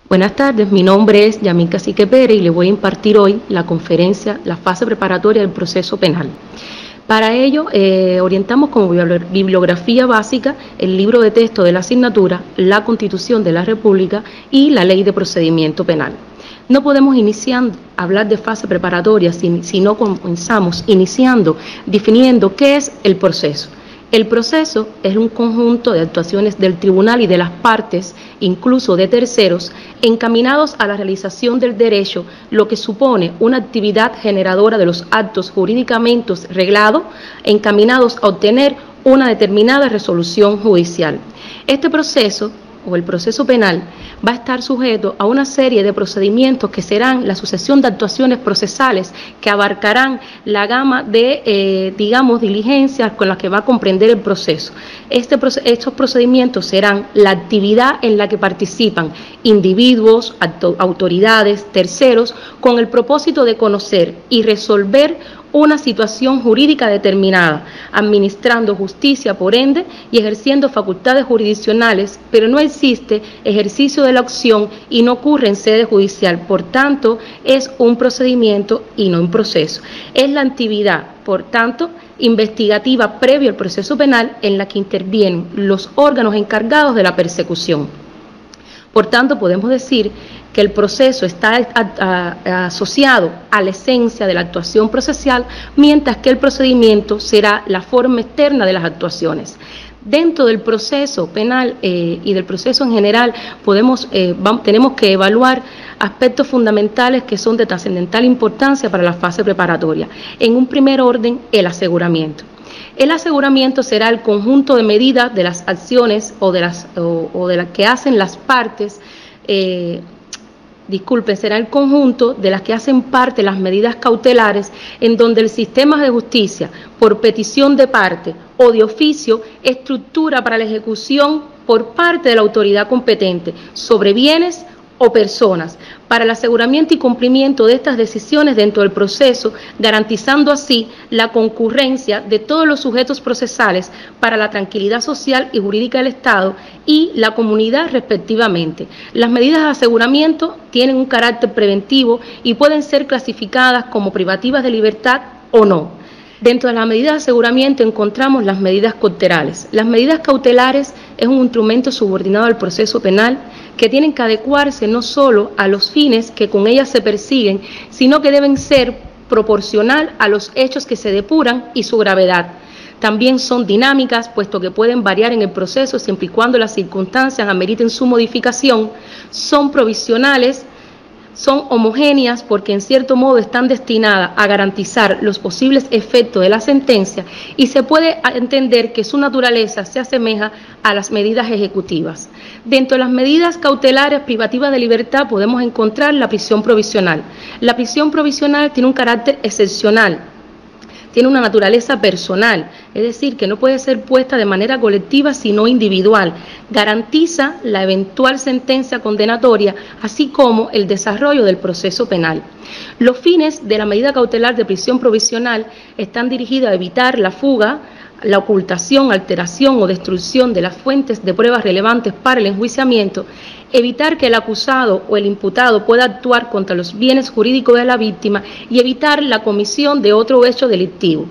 Buenas tardes, mi nombre es Yamil Cacique Pérez y le voy a impartir hoy la conferencia La fase preparatoria del proceso penal. Para ello, orientamos como bibliografía básica el libro de texto de la asignatura, la Constitución de la República y la Ley de Procedimiento Penal. No podemos hablar de fase preparatoria si no comenzamos definiendo qué es el proceso. El proceso es un conjunto de actuaciones del tribunal y de las partes, incluso de terceros, encaminados a la realización del derecho, lo que supone una actividad generadora de los actos jurídicamente reglados, encaminados a obtener una determinada resolución judicial. Este proceso, o el proceso penal, va a estar sujeto a una serie de procedimientos que serán la sucesión de actuaciones procesales que abarcarán la gama de, diligencias con las que va a comprender el proceso. Estos procedimientos serán la actividad en la que participan individuos, autoridades, terceros, con el propósito de conocer y resolver una situación jurídica determinada, administrando justicia por ende y ejerciendo facultades jurisdiccionales, pero no existe ejercicio de la acción y no ocurre en sede judicial. Por tanto, es un procedimiento y no un proceso. Es la actividad, por tanto, investigativa previo al proceso penal en la que intervienen los órganos encargados de la persecución. Por tanto, podemos decir que el proceso está asociado a la esencia de la actuación procesal, mientras que el procedimiento será la forma externa de las actuaciones. Dentro del proceso penal y del proceso en general, tenemos que evaluar aspectos fundamentales que son de trascendental importancia para la fase preparatoria. En un primer orden, el aseguramiento. El aseguramiento será el conjunto de medidas de las acciones o de las que hacen las partes, será el conjunto de las que hacen parte las medidas cautelares en donde el sistema de justicia, por petición de parte o de oficio, estructura para la ejecución por parte de la autoridad competente sobre bienes o personas, para el aseguramiento y cumplimiento de estas decisiones dentro del proceso, garantizando así la concurrencia de todos los sujetos procesales para la tranquilidad social y jurídica del Estado y la comunidad respectivamente. Las medidas de aseguramiento tienen un carácter preventivo y pueden ser clasificadas como privativas de libertad o no. Dentro de las medidas de aseguramiento encontramos las medidas cautelares. Las medidas cautelares es un instrumento subordinado al proceso penal que tienen que adecuarse no solo a los fines que con ellas se persiguen, sino que deben ser proporcional a los hechos que se depuran y su gravedad. También son dinámicas, puesto que pueden variar en el proceso siempre y cuando las circunstancias ameriten su modificación. Son provisionales, son homogéneas porque en cierto modo están destinadas a garantizar los posibles efectos de la sentencia y se puede entender que su naturaleza se asemeja a las medidas ejecutivas. Dentro de las medidas cautelares privativas de libertad podemos encontrar la prisión provisional. La prisión provisional tiene un carácter excepcional, tiene una naturaleza personal, es decir, que no puede ser puesta de manera colectiva sino individual. Garantiza la eventual sentencia condenatoria, así como el desarrollo del proceso penal. Los fines de la medida cautelar de prisión provisional están dirigidos a evitar la fuga, la ocultación, alteración o destrucción de las fuentes de pruebas relevantes para el enjuiciamiento, evitar que el acusado o el imputado pueda actuar contra los bienes jurídicos de la víctima y evitar la comisión de otro hecho delictivo.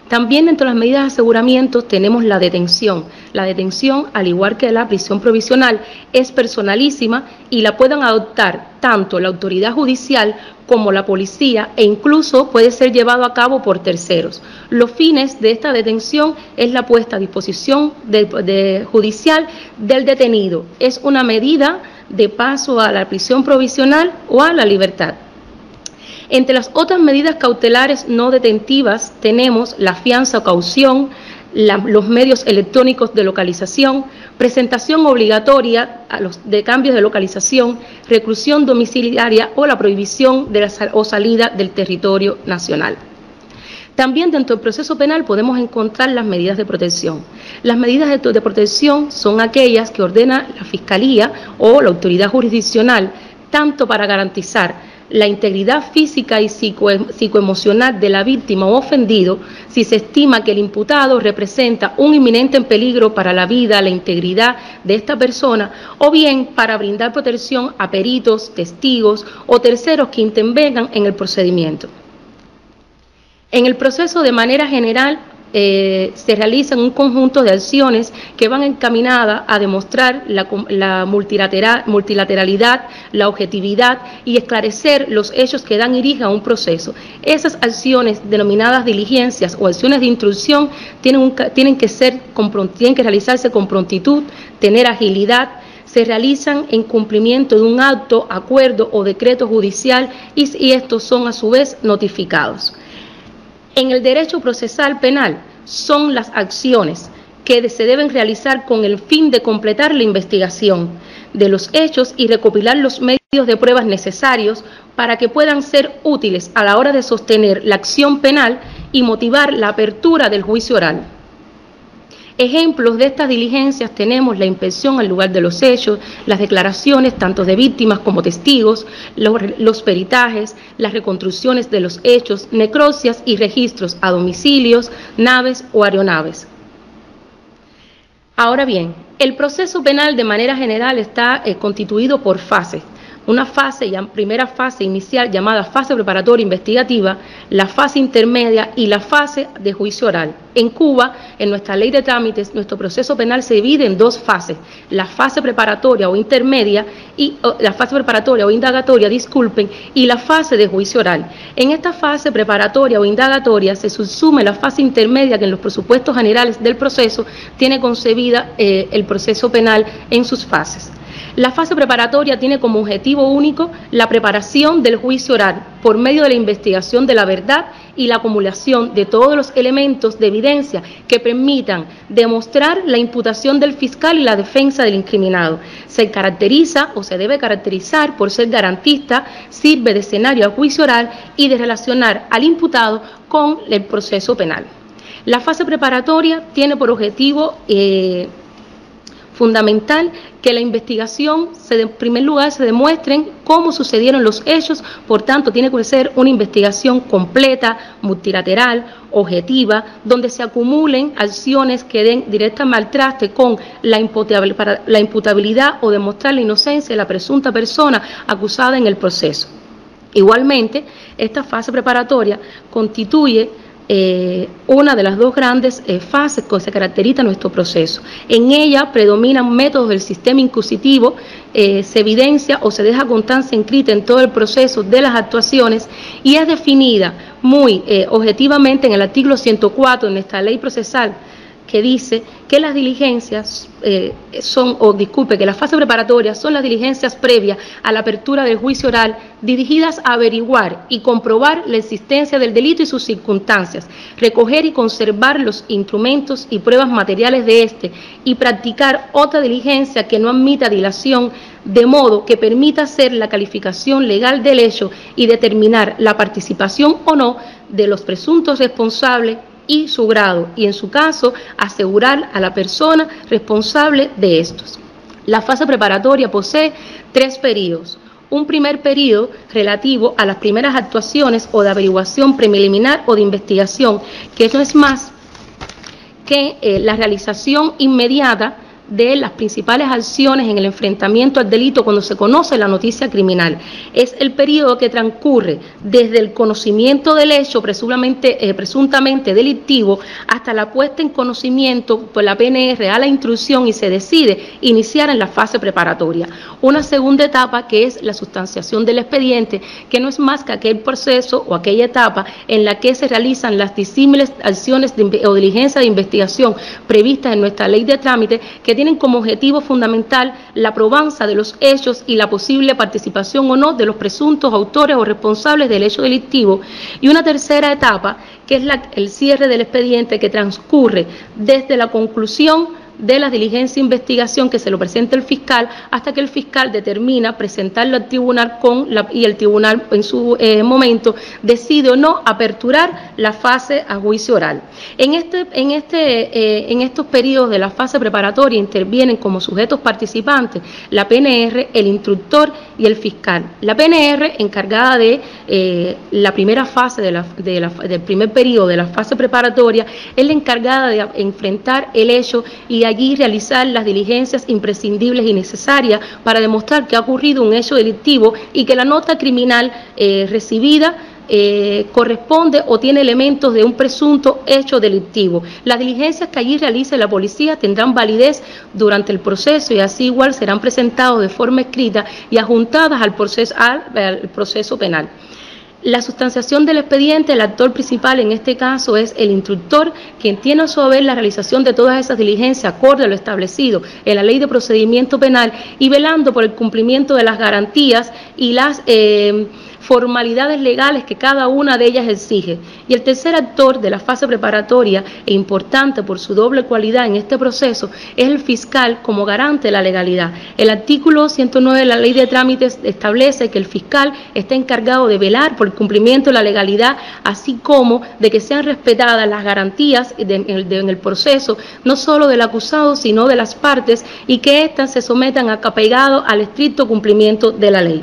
También dentro de las medidas de aseguramiento tenemos la detención. La detención, al igual que la prisión provisional, es personalísima y la pueden adoptar tanto la autoridad judicial como la policía e incluso puede ser llevado a cabo por terceros. Los fines de esta detención es la puesta a disposición judicial del detenido. Es una medida de paso a la prisión provisional o a la libertad. Entre las otras medidas cautelares no detentivas tenemos la fianza o caución, los medios electrónicos de localización, presentación obligatoria de cambios de localización, reclusión domiciliaria o la prohibición de salida del territorio nacional. También dentro del proceso penal podemos encontrar las medidas de protección. Las medidas de protección son aquellas que ordena la Fiscalía o la autoridad jurisdiccional, tanto para garantizar la integridad física y psicoemocional de la víctima o ofendido si se estima que el imputado representa un inminente peligro para la vida, la integridad de esta persona, o bien para brindar protección a peritos, testigos o terceros que intervengan en el procedimiento. En el proceso, de manera general, se realizan un conjunto de acciones que van encaminadas a demostrar la multilateralidad, la objetividad y esclarecer los hechos que dan origen a un proceso. Esas acciones denominadas diligencias o acciones de instrucción tienen que realizarse con prontitud, tener agilidad, se realizan en cumplimiento de un acto, acuerdo o decreto judicial y estos son a su vez notificados. En el derecho procesal penal son las acciones que se deben realizar con el fin de completar la investigación de los hechos y recopilar los medios de pruebas necesarios para que puedan ser útiles a la hora de sostener la acción penal y motivar la apertura del juicio oral. Ejemplos de estas diligencias tenemos la inspección al lugar de los hechos, las declaraciones tanto de víctimas como testigos, los peritajes, las reconstrucciones de los hechos, necropsias y registros a domicilios, naves o aeronaves. Ahora bien, el proceso penal de manera general está constituido por fases. Una primera fase inicial llamada fase preparatoria investigativa, la fase intermedia y la fase de juicio oral. En Cuba, en nuestra ley de trámites, nuestro proceso penal se divide en dos fases, la fase preparatoria o intermedia y la fase preparatoria o indagatoria, y la fase de juicio oral. En esta fase preparatoria o indagatoria se subsume la fase intermedia que en los presupuestos generales del proceso tiene concebida el proceso penal en sus fases. La fase preparatoria tiene como objetivo único la preparación del juicio oral por medio de la investigación de la verdad y la acumulación de todos los elementos de evidencia que permitan demostrar la imputación del fiscal y la defensa del incriminado. Se caracteriza o se debe caracterizar por ser garantista, sirve de escenario al juicio oral y de relacionar al imputado con el proceso penal. La fase preparatoria tiene por objetivo fundamental que la investigación, en primer lugar, se demuestren cómo sucedieron los hechos, por tanto, tiene que ser una investigación completa, multilateral, objetiva, donde se acumulen acciones que den directa al traste con la imputabilidad o demostrar la inocencia de la presunta persona acusada en el proceso. Igualmente, esta fase preparatoria constituye una de las dos grandes fases que se caracteriza nuestro proceso. En ella predominan métodos del sistema inquisitivo, se evidencia o se deja constancia escrita en todo el proceso de las actuaciones y es definida muy objetivamente en el artículo 104 de nuestra ley procesal, que dice que las diligencias que la fase preparatoria son las diligencias previas a la apertura del juicio oral dirigidas a averiguar y comprobar la existencia del delito y sus circunstancias, recoger y conservar los instrumentos y pruebas materiales de este y practicar otra diligencia que no admita dilación, de modo que permita hacer la calificación legal del hecho y determinar la participación o no de los presuntos responsables y su grado, y en su caso asegurar a la persona responsable de estos. La fase preparatoria posee 3 periodos. Un primer periodo relativo a las primeras actuaciones o de averiguación preliminar o de investigación, que no es más que la realización inmediata de las principales acciones en el enfrentamiento al delito cuando se conoce la noticia criminal. Es el periodo que transcurre desde el conocimiento del hecho presuntamente delictivo hasta la puesta en conocimiento por la PNR a la instrucción y se decide iniciar en la fase preparatoria. Una segunda etapa que es la sustanciación del expediente, que no es más que aquel proceso o aquella etapa en la que se realizan las disímiles acciones o diligencias de investigación previstas en nuestra ley de trámite, que tienen como objetivo fundamental la probanza de los hechos y la posible participación o no de los presuntos autores o responsables del hecho delictivo, y una tercera etapa que es el cierre del expediente, que transcurre desde la conclusión de la diligencia de investigación que se lo presenta el fiscal hasta que el fiscal determina presentarlo al tribunal y el tribunal en su momento decide o no aperturar la fase a juicio oral. En estos periodos de la fase preparatoria intervienen como sujetos participantes la PNR, el instructor y el fiscal. La PNR, encargada de la primera fase del primer periodo de la fase preparatoria, es la encargada de enfrentar el hecho y allí realizar las diligencias imprescindibles y necesarias para demostrar que ha ocurrido un hecho delictivo y que la nota criminal recibida corresponde o tiene elementos de un presunto hecho delictivo. Las diligencias que allí realice la policía tendrán validez durante el proceso y así igual serán presentados de forma escrita y adjuntadas al proceso penal. La sustanciación del expediente, el actor principal en este caso es el instructor, quien tiene a su haber la realización de todas esas diligencias acorde a lo establecido en la Ley de Procedimiento Penal y velando por el cumplimiento de las garantías y las formalidades legales que cada una de ellas exige. Y el tercer actor de la fase preparatoria, e importante por su doble cualidad en este proceso, es el fiscal como garante de la legalidad. El artículo 109 de la Ley de Trámites establece que el fiscal está encargado de velar por el cumplimiento de la legalidad, así como de que sean respetadas las garantías en el proceso, no solo del acusado, sino de las partes, y que éstas se sometan apegado al estricto cumplimiento de la ley.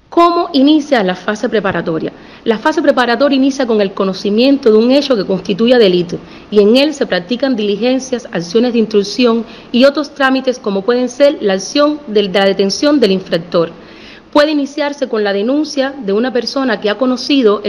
¿Cómo inicia la fase preparatoria? La fase preparatoria inicia con el conocimiento de un hecho que constituye delito y en él se practican diligencias, acciones de instrucción y otros trámites como pueden ser la acción de la detención del infractor. Puede iniciarse con la denuncia de una persona que ha conocido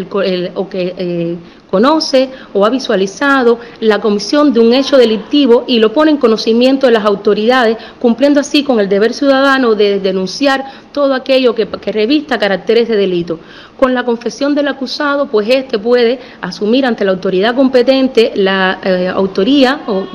conoce o ha visualizado la comisión de un hecho delictivo y lo pone en conocimiento de las autoridades, cumpliendo así con el deber ciudadano de denunciar todo aquello que revista caracteres de delito. Con la confesión del acusado, pues éste puede asumir ante la autoridad competente la autoría o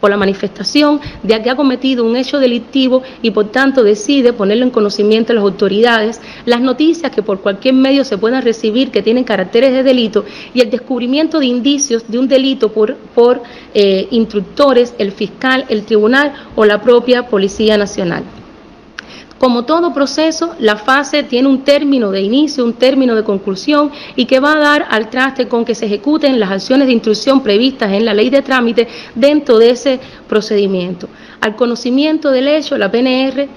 la manifestación de que ha cometido un hecho delictivo y por tanto decide ponerlo en conocimiento de las autoridades, las noticias que por cualquier medio se puedan recibir que tienen caracteres de delito y el descubrimiento de indicios de un delito por instructores, el fiscal, el tribunal o la propia Policía Nacional. Como todo proceso, la fase tiene un término de inicio, un término de conclusión y que va a dar al traste con que se ejecuten las acciones de instrucción previstas en la ley de trámite dentro de ese procedimiento. Al conocimiento del hecho, la PNR,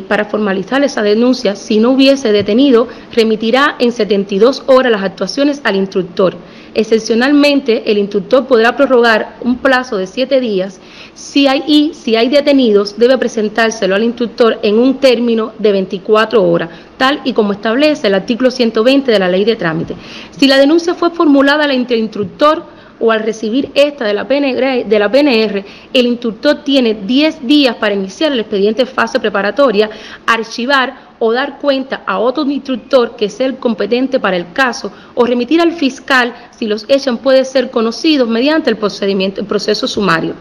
para formalizar esa denuncia, si no hubiese detenido, remitirá en 72 horas las actuaciones al instructor. Excepcionalmente, el instructor podrá prorrogar un plazo de 7 días. Si hay detenidos, debe presentárselo al instructor en un término de 24 horas, tal y como establece el artículo 120 de la Ley de Trámite. Si la denuncia fue formulada al instructor o al recibir esta de la PNR, el instructor tiene 10 días para iniciar el expediente de fase preparatoria, archivar o dar cuenta a otro instructor que sea el competente para el caso o remitir al fiscal si los hechos pueden ser conocidos mediante el proceso sumario.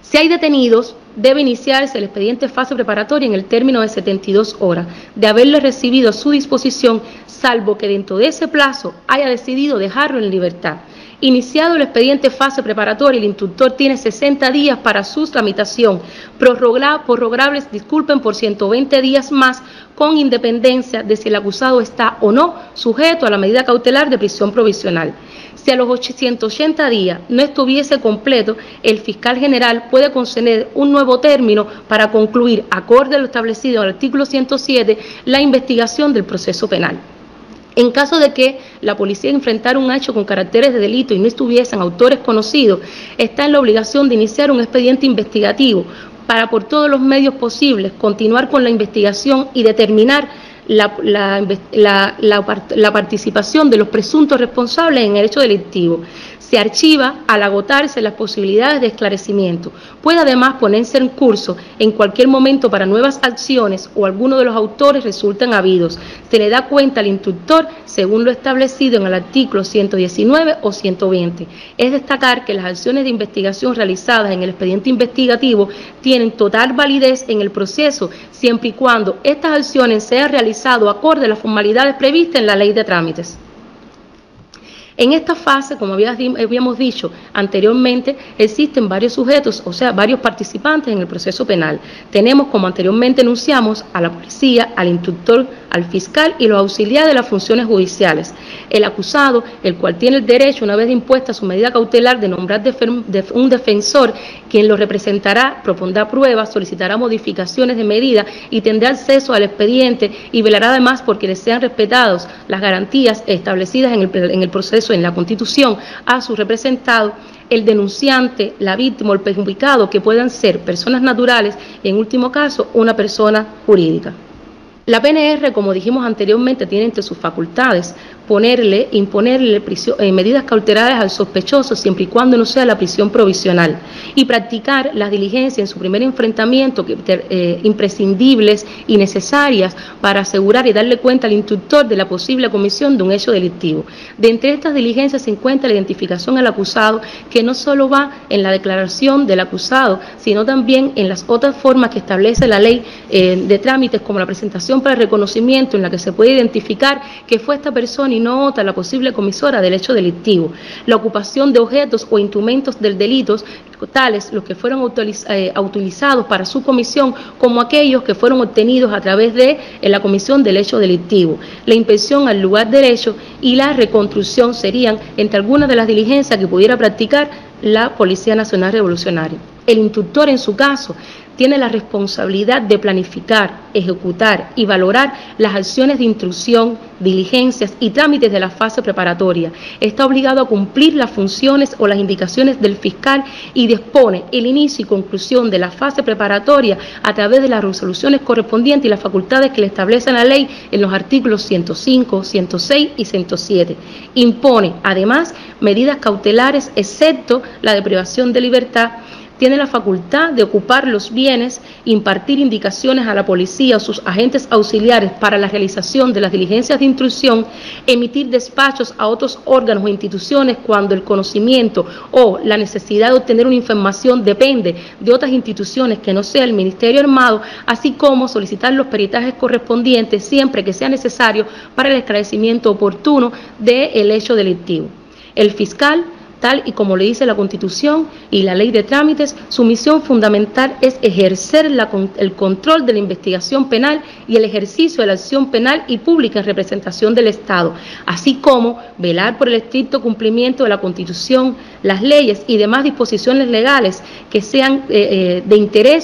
Si hay detenidos, debe iniciarse el expediente de fase preparatoria en el término de 72 horas de haberle recibido a su disposición, salvo que dentro de ese plazo haya decidido dejarlo en libertad. Iniciado el expediente fase preparatoria, el instructor tiene 60 días para su tramitación, prorrogables, por 120 días más, con independencia de si el acusado está o no sujeto a la medida cautelar de prisión provisional. Si a los 180 días no estuviese completo, el fiscal general puede conceder un nuevo término para concluir, acorde a lo establecido en el artículo 107, la investigación del proceso penal. En caso de que la policía enfrentara un hecho con caracteres de delito y no estuviesen autores conocidos, está en la obligación de iniciar un expediente investigativo para, por todos los medios posibles, continuar con la investigación y determinar la participación de los presuntos responsables en el hecho delictivo. Se archiva al agotarse las posibilidades de esclarecimiento. Puede además ponerse en curso en cualquier momento para nuevas acciones o alguno de los autores resultan habidos. Se le da cuenta al instructor según lo establecido en el artículo 119 o 120. Es destacar que las acciones de investigación realizadas en el expediente investigativo tienen total validez en el proceso siempre y cuando estas acciones sean realizadas acorde a las formalidades previstas en la Ley de Trámites. En esta fase, como habíamos dicho anteriormente, existen varios sujetos, o sea, varios participantes en el proceso penal. Tenemos, como anteriormente enunciamos, a la policía, al instructor, al fiscal y los auxiliares de las funciones judiciales. El acusado, el cual tiene el derecho, una vez impuesta su medida cautelar, de nombrar un defensor, quien lo representará, propondrá pruebas, solicitará modificaciones de medida y tendrá acceso al expediente y velará además porque les sean respetados las garantías establecidas en el proceso, en la Constitución, a su representado, el denunciante, la víctima o el perjudicado, que puedan ser personas naturales y, en último caso, una persona jurídica. La PNR, como dijimos anteriormente, tiene entre sus facultades imponerle medidas cautelares al sospechoso siempre y cuando no sea la prisión provisional y practicar las diligencias en su primer enfrentamiento imprescindibles y necesarias para asegurar y darle cuenta al instructor de la posible comisión de un hecho delictivo. De entre estas diligencias se encuentra la identificación al acusado, que no solo va en la declaración del acusado, sino también en las otras formas que establece la ley de trámites, como la presentación para el reconocimiento, en la que se puede identificar que fue esta persona y no otra la posible comisora del hecho delictivo. La ocupación de objetos o instrumentos del delito, tales los que fueron utilizados para su comisión como aquellos que fueron obtenidos a través de la comisión del hecho delictivo. La inspección al lugar del hecho y la reconstrucción serían entre algunas de las diligencias que pudiera practicar la Policía Nacional Revolucionaria. El instructor, en su caso, tiene la responsabilidad de planificar, ejecutar y valorar las acciones de instrucción, diligencias y trámites de la fase preparatoria. Está obligado a cumplir las funciones o las indicaciones del fiscal y dispone el inicio y conclusión de la fase preparatoria a través de las resoluciones correspondientes y las facultades que le establece la ley en los artículos 105, 106 y 107. Impone, además, medidas cautelares, excepto la de privación de libertad. Tiene la facultad de ocupar los bienes, impartir indicaciones a la policía o sus agentes auxiliares para la realización de las diligencias de instrucción, emitir despachos a otros órganos o instituciones cuando el conocimiento o la necesidad de obtener una información depende de otras instituciones que no sea el Ministerio Armado, así como solicitar los peritajes correspondientes siempre que sea necesario para el esclarecimiento oportuno del hecho delictivo. El fiscal, tal y como le dice la Constitución y la Ley de Trámites, su misión fundamental es ejercer el control de la investigación penal y el ejercicio de la acción penal y pública en representación del Estado, así como velar por el estricto cumplimiento de la Constitución, las leyes y demás disposiciones legales que sean de interés